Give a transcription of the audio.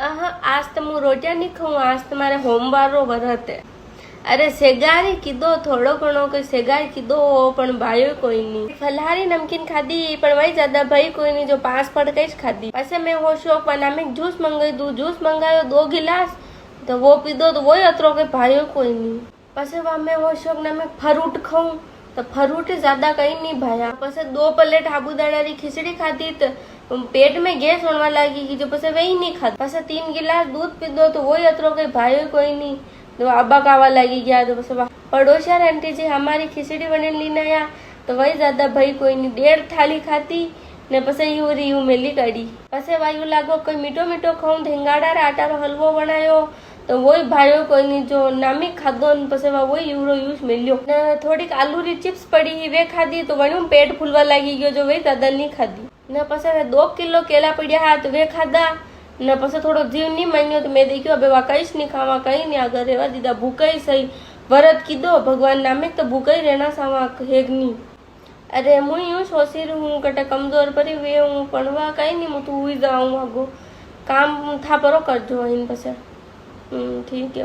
आज तो मु रोटियां नहीं खाऊं, आज तो मारे होमवारो व्रत है। अरे सेगारी कीधो थोड़ो घणो कोई सेगारी कीधो पण भायो कोई नहीं। फलहारी नमकीन खाधी पण वही ज्यादा भाई कोई नहीं, जो पास पड़ गई खाधी। पसे मैं वो शौक नामिक जूस मंगाई दू, जूस मंगायो 2 गिलास तो वो पीधो तो वही अतरो के भायो कोई नहीं। पसे वह मैं वो शौक नामिक फ्रूट खाऊं तो फ्रूट ज्यादा कहीं नहीं भाया। पसे 2 प्लेट साबूदाना री खिचड़ी खाधी तो पेट में गैस होने लगी कि जो पसे वही नहीं खाती। पसे 3 गिलास दूध पीधो तो वही अतरो के भायो कोई नहीं, तो आबा कावा लगी गया। तो बस पड़ोसिया आंटी जी हमारी खिचड़ी बने लीने आया तो वही ज्यादा भाई कोई नहीं। 1.5 थाली खाती ने पसे यू मेली काढ़ी। पसे वायु लागो कोई मीठो मीठो खाऊं, धेंगाड़ा रा आटा रो हलवो बनायो तो वही भायो कोई नहीं, जो नामिक खाधो ने पसे वही यूज मिल्यो। ने थोड़ी आलू री चिप्स पड़ी वे खाधी तो वणियों पेट फूलवा लागी गयो, जो वही ज्यादा नहीं खाधी। ने पसे 2 किलो केला पड़्या हा तो वे खाधा ने पसे थोड़ो जीव नहीं मान्यो तो मैं देखियो अब वा कईश नहीं खावा, कहीं नहीं आगे रेवा दीदा। भूखाई सही व्रत कीधो भगवान नामे तो भूखाई रहना सावा हेग नहीं। अरे मुई यूं सोची रही हूँ कटे कमजोर पड़ी वे हूँ पढ़वा कहीं नहीं, मैं तू हुई जाऊँ आगो काम था परो करजो इन पसे। ठीक है।